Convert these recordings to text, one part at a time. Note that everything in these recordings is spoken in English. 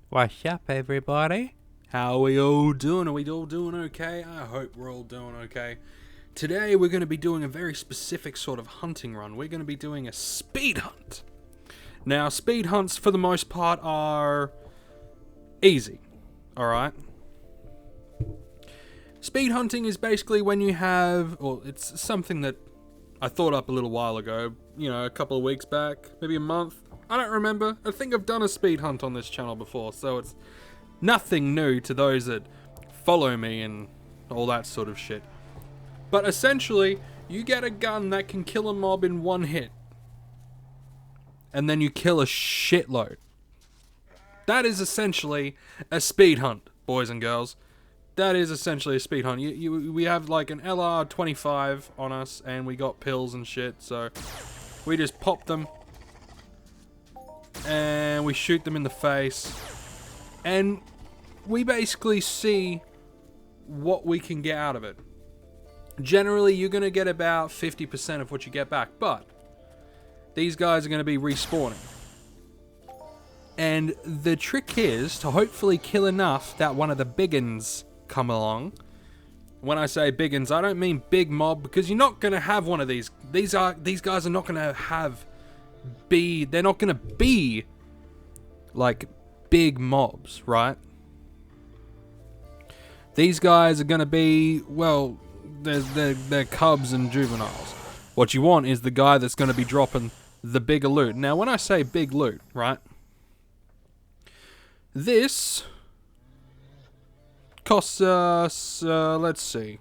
What's up, everybody? How are we all doing? Are we all doing okay? I hope we're all doing okay. Today, we're going to be doing a very specific sort of hunting run. We're going to be doing a speed hunt. Now, speed hunts, for the most part, are easy. Alright? Speed hunting is basically when you have... Well, it's something that I thought up a little while ago. You know, a couple of weeks back. Maybe a month. I don't remember. I think I've done a speed hunt on this channel before, so it's nothing new to those that follow me and all that sort of shit. But essentially, you get a gun that can kill a mob in one hit. And then you kill a shitload. That is essentially a speed hunt, boys and girls. That is essentially a speed hunt. We have like an LR-25 on us, and we got pills and shit, so we just pop them. And we shoot them in the face. And we basically see what we can get out of it. Generally, you're going to get about 50% of what you get back. But these guys are going to be respawning. And the trick is to hopefully kill enough that one of the biggins come along. When I say biggins, I don't mean big mob, because you're not going to have one of these. These guys are not going to they're not going to be like big mobs, right? These guys are going to be, well, they're cubs and juveniles. What you want is the guy that's going to be dropping the bigger loot. Now, when I say big loot, right? This costs us, let's see.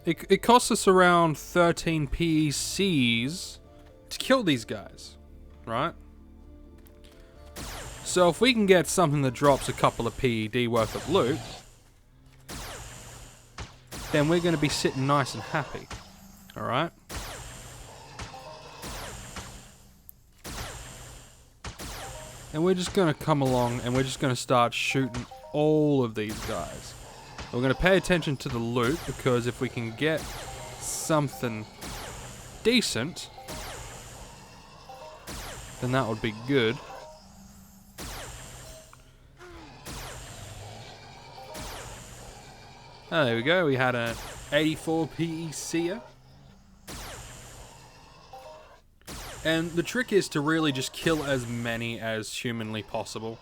It costs us around 13 PCs to kill these guys, right? So if we can get something that drops a couple of PED worth of loot, then we're going to be sitting nice and happy, alright? And we're just going to come along and we're just going to start shooting all of these guys. We're going to pay attention to the loot, because if we can get something decent, then that would be good. Oh, there we go. We had an 84 PECer. And the trick is to really just kill as many as humanly possible.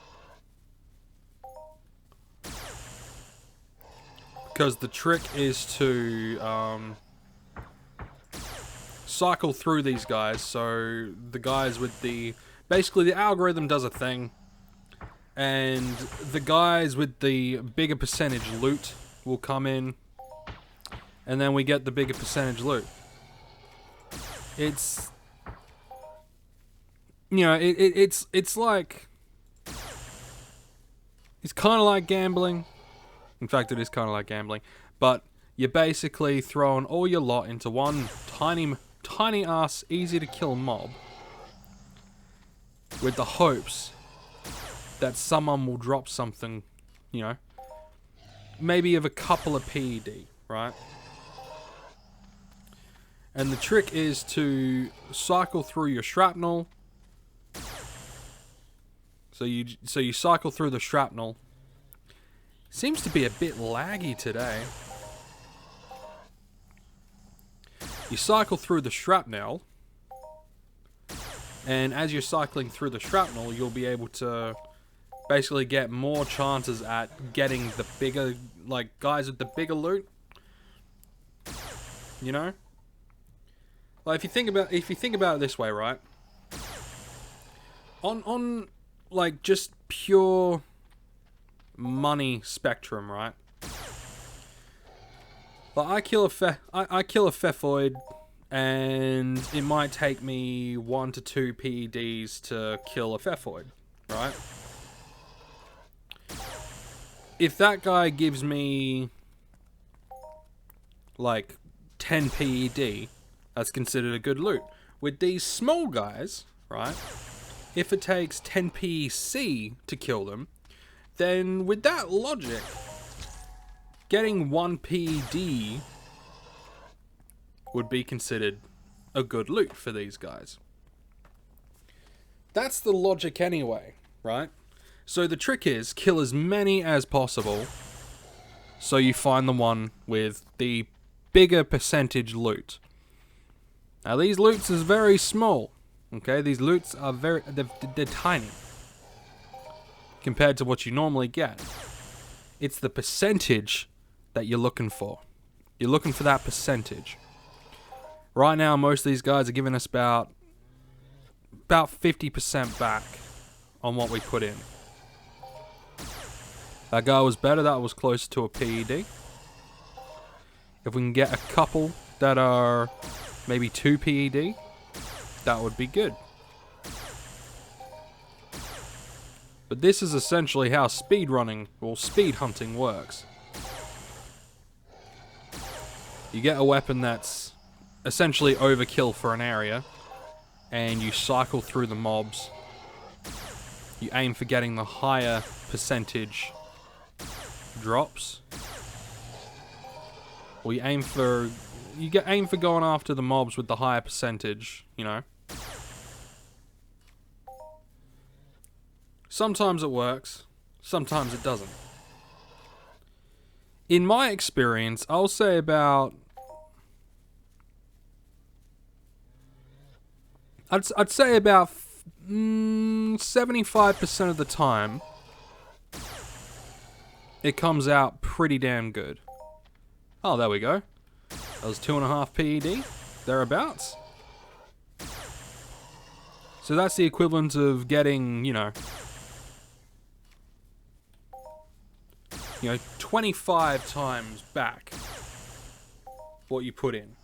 Because the trick is to cycle through these guys. So the guys with the... Basically, the algorithm does a thing. And the guys with the bigger percentage loot will come in. And then we get the bigger percentage loot. It's... You know, it's like... It's kind of like gambling. In fact, it is kind of like gambling. But you're basically throwing all your lot into one tiny ass, easy to kill mob. With the hopes that someone will drop something, you know. Maybe of a couple of PED, right? And the trick is to cycle through your shrapnel. So you cycle through the shrapnel. Seems to be a bit laggy today. You cycle through the shrapnel, and as you're cycling through the shrapnel, you'll be able to basically get more chances at getting the bigger, like, guys with the bigger loot. You know? Like, if you think about it this way, right? On like, just pure money spectrum, right? But I kill a Phefoid, and it might take me 1 to 2 PEDs to kill a Phefoid, right? If that guy gives me like 10 PED, that's considered a good loot. With these small guys, right? If it takes 10 PEC to kill them, then with that logic, getting 1 PED would be considered a good loot for these guys. That's the logic anyway, right? So the trick is kill as many as possible so you find the one with the bigger percentage loot. Now these loots is very small, okay? These loots are they're tiny compared to what you normally get. It's the percentage that you're looking for. You're looking for that percentage. Right now, most of these guys are giving us about 50% back on what we put in. That guy was better. That was closer to a PED. If we can get a couple that are maybe 2 PED, that would be good. But this is essentially how speed hunting works. You get a weapon that's essentially overkill for an area, and you cycle through the mobs. You aim for getting the higher percentage drops, or you aim for going after the mobs with the higher percentage, you know. Sometimes it works, sometimes it doesn't. In my experience, I'll say about I'd say about 75% of the time it comes out pretty damn good. Oh, there we go. That was 2.5 PED, thereabouts. So that's the equivalent of getting, you know, 25 times back what you put in.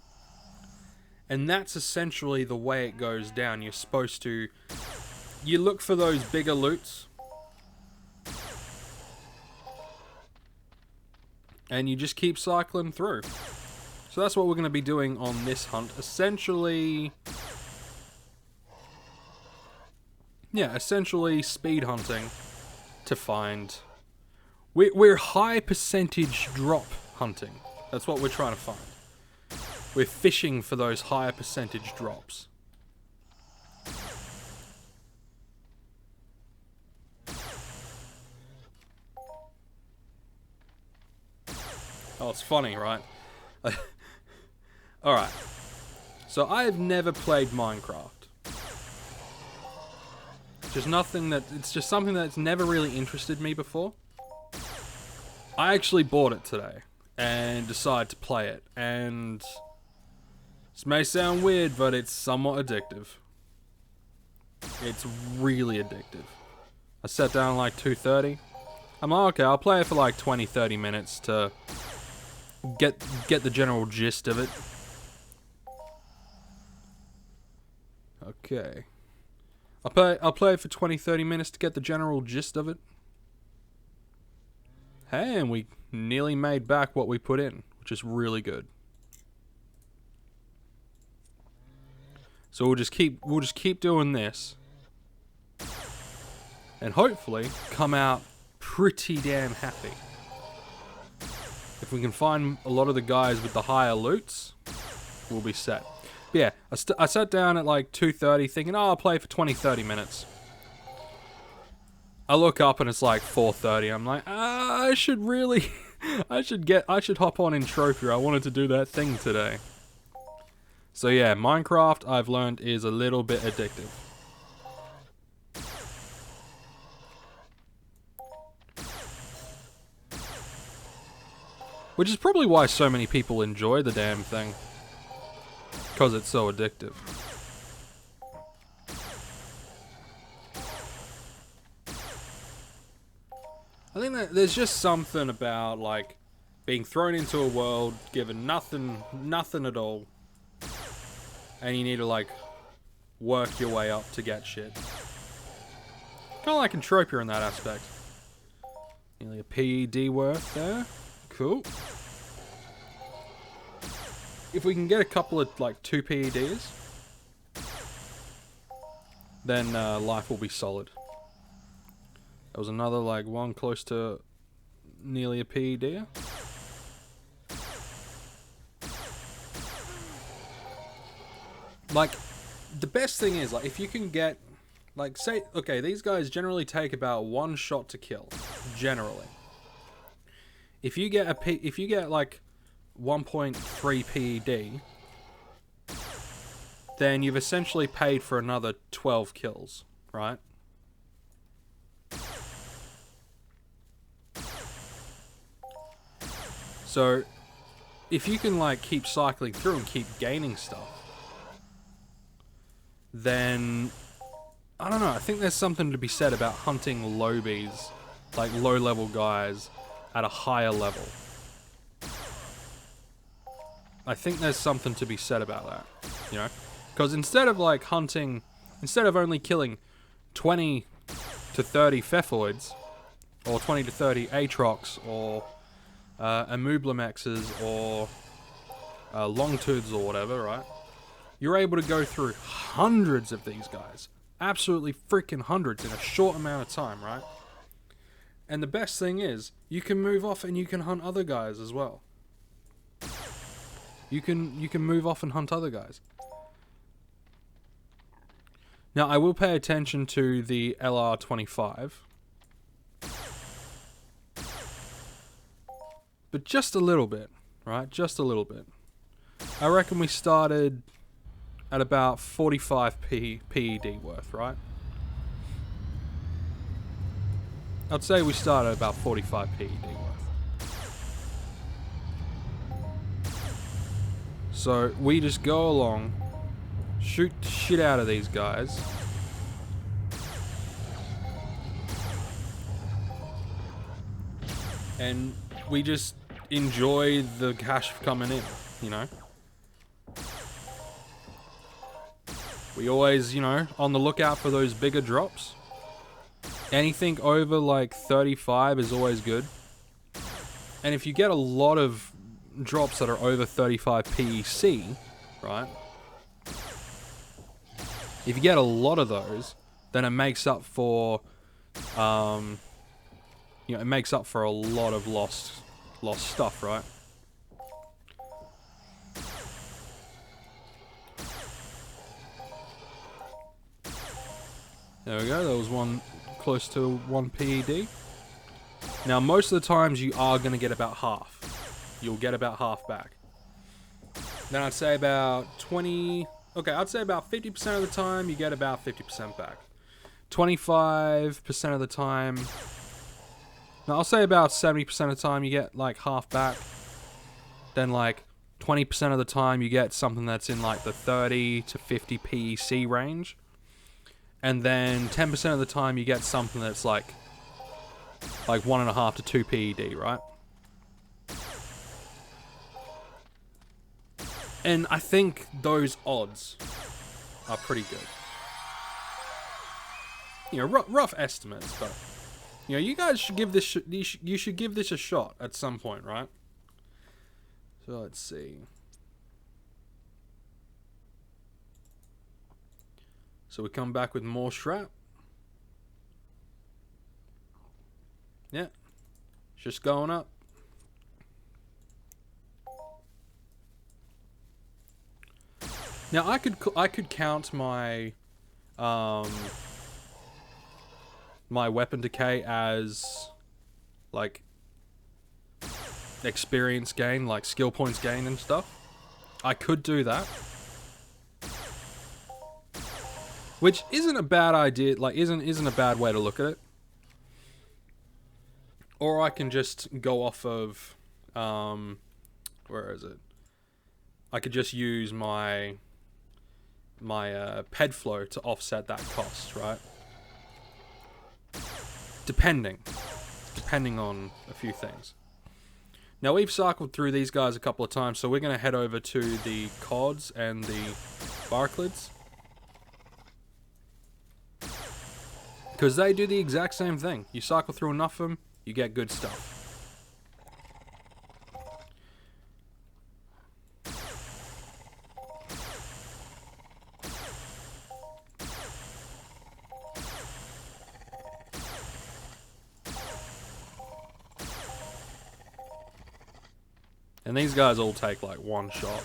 And that's essentially the way it goes down. You're supposed to... You look for those bigger loots. And you just keep cycling through. So that's what we're going to be doing on this hunt. Essentially speed hunting to find... We're high percentage drop hunting. That's what we're trying to find. We're fishing for those higher percentage drops. Oh, it's funny, right? Alright. So I have never played Minecraft. It's just something that's never really interested me before. I actually bought it today and decided to play it, and this may sound weird, but it's somewhat addictive. It's really addictive. I sat down at like 2:30. I'm like, okay, I'll play it for like 20-30 minutes to get the general gist of it. Okay. I'll play it for 20-30 minutes to get the general gist of it. Hey, and we nearly made back what we put in, which is really good. So we'll just keep doing this, and hopefully come out pretty damn happy. If we can find a lot of the guys with the higher loots, we'll be set. But yeah, I sat down at like 2:30 thinking, oh, I'll play for 20-30 minutes. I look up and it's like 4:30. I'm like, I should hop on Entropia. I wanted to do that thing today. So yeah, Minecraft, I've learned, is a little bit addictive. Which is probably why so many people enjoy the damn thing. Because it's so addictive. I think that there's just something about, like, being thrown into a world, given nothing at all, and you need to, like, work your way up to get shit. Kind of like Entropia in that aspect. Nearly a PED worth there. Cool. If we can get a couple of, like, 2 PEDs, then life will be solid. There was another, like, one close to nearly a PED. Like, the best thing is, like, if you can get Like, say, okay, these guys generally take about 1 shot to kill. Generally. If you get like 1.3 PED, then you've essentially paid for another 12 kills, right? So, if you can, like, keep cycling through and keep gaining stuff, then, I don't know, I think there's something to be said about hunting lowbies, like low-level guys, at a higher level. I think there's something to be said about that, you know? Because instead of, like, instead of only killing 20 to 30 Pfeffoids, or 20 to 30 Aatrox, or Amooblamexes, or Longtooths, or whatever, right? You're able to go through hundreds of these guys. Absolutely freaking hundreds in a short amount of time, right? And the best thing is, you can move off and you can hunt other guys as well. You can move off and hunt other guys. Now, I will pay attention to the LR25. But just a little bit, right? Just a little bit. I reckon we started at about 45 PED worth, right? I'd say we started at about 45 PED worth. So we just go along, shoot the shit out of these guys. And we just enjoy the cash coming in, you know? We always, you know, on the lookout for those bigger drops. Anything over like 35 is always good. And if you get a lot of drops that are over 35 PEC, right? If you get a lot of those, then it makes up for, you know, it makes up for a lot of lost stuff, right? There we go, there was one close to 1 PED. Now, most of the times you are going to get about half. You'll get about half back. Then I'd say about 20... Okay, I'd say about 50% of the time you get about 50% back. 25% of the time... No, I'll say about 70% of the time you get like half back. Then like 20% of the time you get something that's in like the 30 to 50 PEC range. And then 10% of the time you get something that's like 1.5 to 2 PED, right? And I think those odds are pretty good. You know, rough estimates, but you know, you guys should give this you should give this a shot at some point, right? So let's see. So we come back with more Shrap. Yeah. It's just going up. Now I could count my my weapon decay as like experience gain, like skill points gain and stuff. I could do that. Which isn't a bad idea, like isn't a bad way to look at it. Or I can just go off of where is it? I could just use my ped flow to offset that cost, right? Depending on a few things. Now we've cycled through these guys a couple of times, so we're going to head over to the Cods and the Barclids. Because they do the exact same thing. You cycle through enough of them, you get good stuff. And these guys all take like one shot.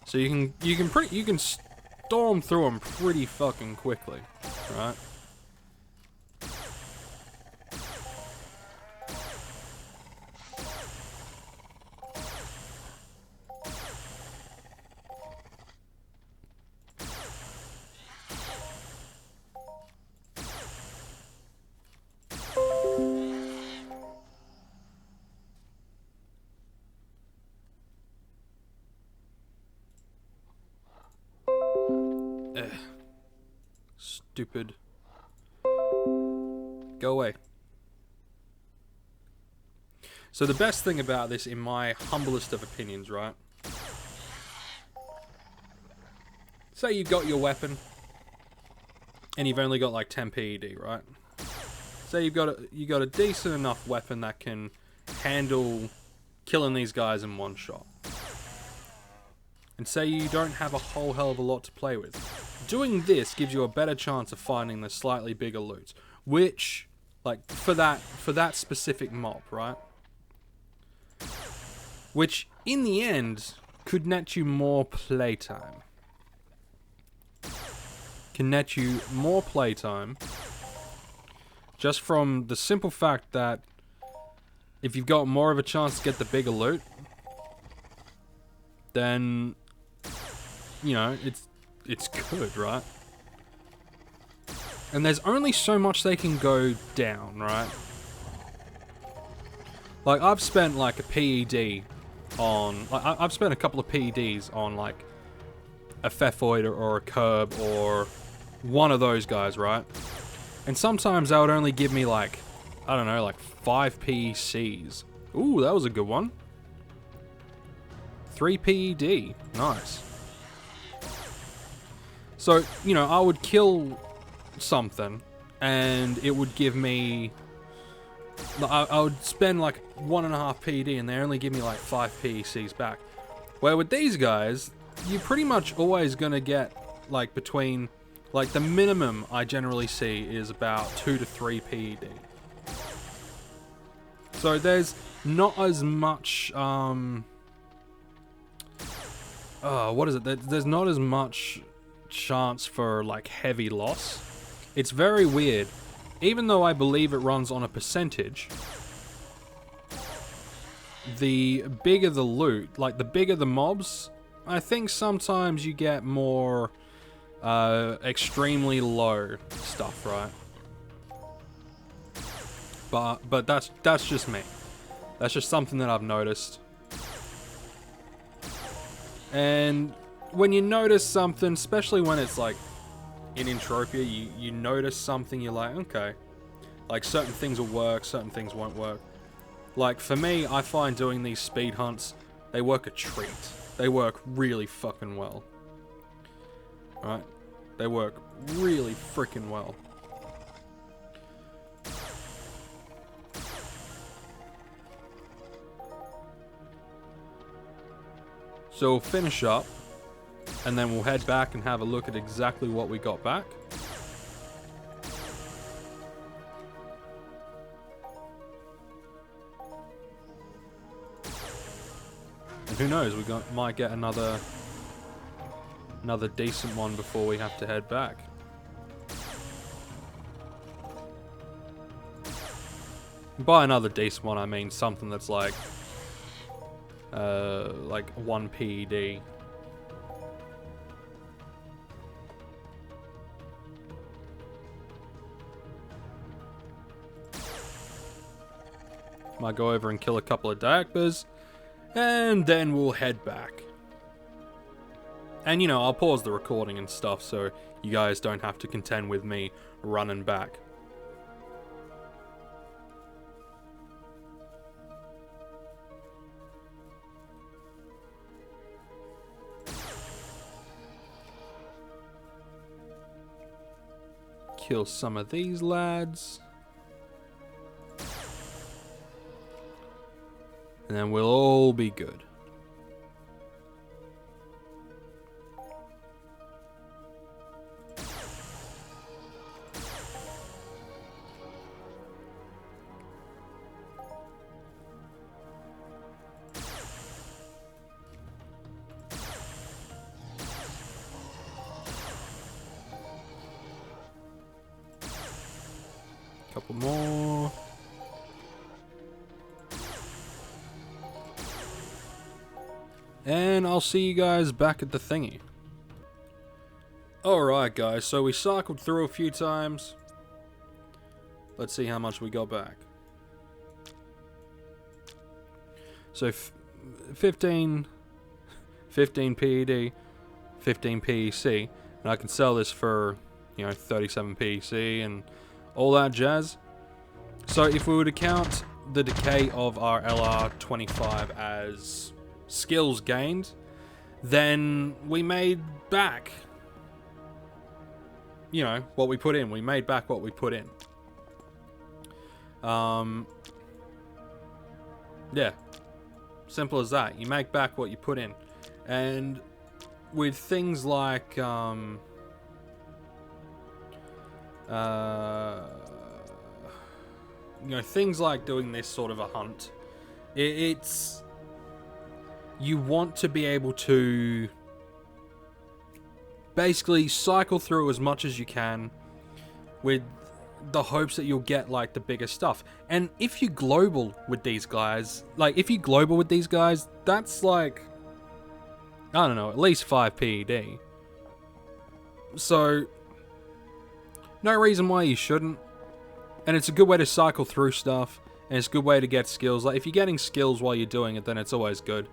So you can storm through them pretty fucking quickly. right? Ugh. Stupid. Go away. So the best thing about this, in my humblest of opinions, right? Say you've got your weapon, and you've only got like 10 PED, right? Say you got a decent enough weapon that can handle killing these guys in one shot. And say you don't have a whole hell of a lot to play with. Doing this gives you a better chance of finding the slightly bigger loot, which, like, for that specific mob, right? Which, in the end, could net you more playtime. Can net you more playtime just from the simple fact that if you've got more of a chance to get the bigger loot, then, you know, it's good, right? And there's only so much they can go down, right? Like, I've spent like a PED on, like, I've spent a couple of PEDs on like a Pfeffoid or a Curb or one of those guys, right? And sometimes that would only give me like, I don't know, like 5 PECs. Ooh, that was a good one. 3 PED, nice. So, you know, I would kill something and it would give me, I would spend like 1.5 PED and they only give me like 5 PECs back. Where with these guys, you're pretty much always gonna get like between, like the minimum I generally see is about 2 to 3 PED. So there's not as much, what is it? There's not as much chance for like heavy loss. It's very weird. Even though I believe it runs on a percentage, the bigger the loot, like the bigger the mobs, I think sometimes you get more extremely low stuff, right? But that's just me. That's just something that I've noticed. And when you notice something, especially when it's like in Entropia, you notice something, you're like, okay, like certain things will work, certain things won't work. Like for me, I find doing these speed hunts, they work a treat. They work really fucking well. Alright? They work really freaking well. So we'll finish up, and then we'll head back and have a look at exactly what we got back. And who knows, might get another decent one before we have to head back. By another decent one, I mean something that's like 1 PED. Might go over and kill a couple of Diakbas, and then we'll head back. And you know, I'll pause the recording and stuff so you guys don't have to contend with me running back. Kill some of these lads. And then we'll all be good. Couple more. And I'll see you guys back at the thingy. Alright guys, so we cycled through a few times. Let's see how much we got back. So 15 PED, 15 PEC, and I can sell this for, 37 PEC and all that jazz. So if we were to count the decay of our LR25 as skills gained, then we made back, what we put in. We made back what we put in. Yeah. Simple as that. You make back what you put in. And with things like, things like doing this sort of a hunt, it's... You want to be able to basically cycle through as much as you can with the hopes that you'll get like the bigger stuff. And if you global with these guys, that's like, I don't know, at least 5 PED. So no reason why you shouldn't. And it's a good way to cycle through stuff, and it's a good way to get skills. Like if you're getting skills while you're doing it, then it's always good.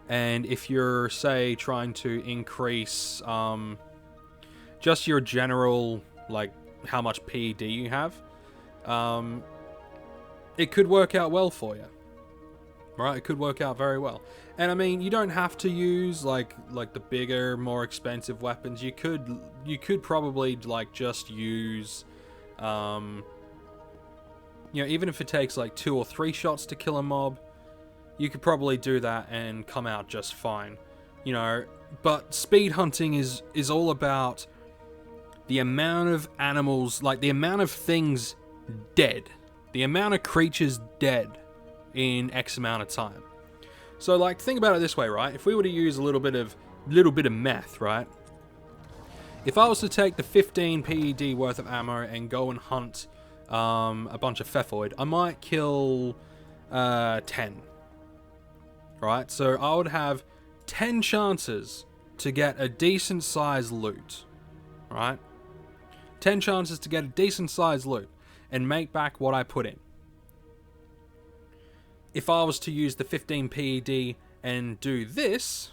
And if you're, say, trying to increase just your general, like, how much PED you have, it could work out well for you. Right? It could work out very well. And, I mean, you don't have to use, like the bigger, more expensive weapons. You could probably, like, just use, even if it takes, like, 2 or 3 shots to kill a mob, you could probably do that and come out just fine, but speed hunting is all about the amount of animals, like the amount of things dead, the amount of creatures dead in X amount of time. So like, think about it this way, right? If we were to use a little bit of math, right? If I was to take the 15 PED worth of ammo and go and hunt a bunch of Pfeffoid, I might kill 10. Right, so I would have 10 chances to get a decent sized loot. Right? 10 chances to get a decent sized loot and make back what I put in. If I was to use the 15 PED and do this,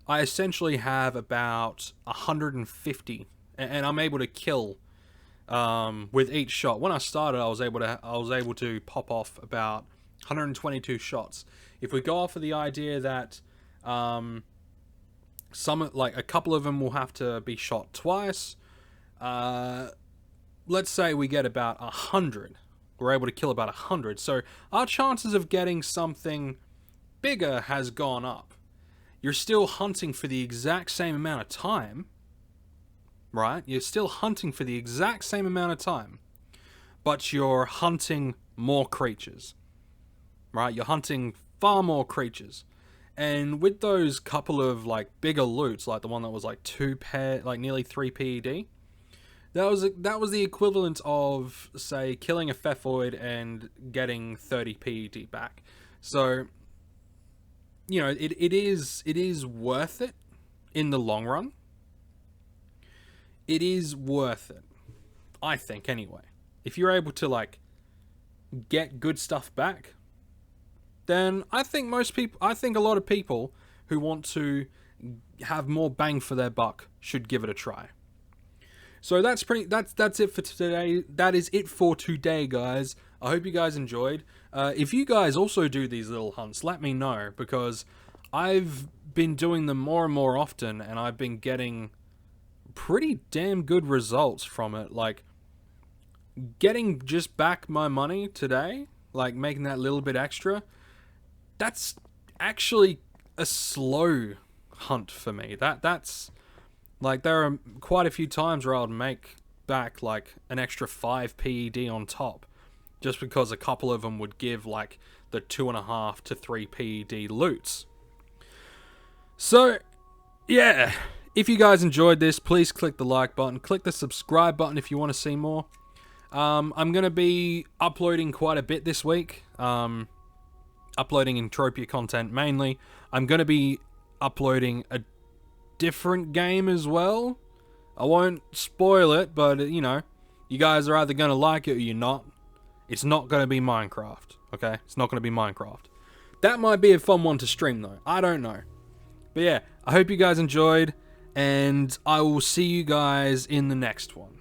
I essentially have about 150, and I'm able to kill with each shot. When I started, I was able to pop off about 122 shots. If we go off of the idea that a couple of them will have to be shot twice, let's say we get about 100. We're able to kill about 100. So our chances of getting something bigger has gone up. You're still hunting for the exact same amount of time, right? You're still hunting for the exact same amount of time, but you're hunting more creatures. Right, you're hunting far more creatures, and with those couple of like bigger loots, like the one that was like nearly 3 PED, that was the equivalent of, say, killing a Pfeffoid and getting 30 PED back. So, it is worth it in the long run. It is worth it, I think. Anyway, if you're able to like get good stuff back, then I think a lot of people who want to have more bang for their buck should give it a try. So that's it for today. That is it for today, guys. I hope you guys enjoyed. If you guys also do these little hunts, let me know, because I've been doing them more and more often, and I've been getting pretty damn good results from it. Like, getting just back my money today, like making that little bit extra, that's actually a slow hunt for me. That's like, there are quite a few times where I would make back like an extra 5 PED on top, just because a couple of them would give like the 2.5 to 3 PED loots. So yeah, if you guys enjoyed this, please click the like button, click the subscribe button if you want to see more. I'm going to be uploading quite a bit this week. Uploading Entropia content mainly. I'm going to be uploading a different game as well. I won't spoil it, but, you know, you guys are either going to like it or you're not. It's not going to be Minecraft, okay? It's not going to be Minecraft. That might be a fun one to stream, though. I don't know. But yeah, I hope you guys enjoyed, and I will see you guys in the next one.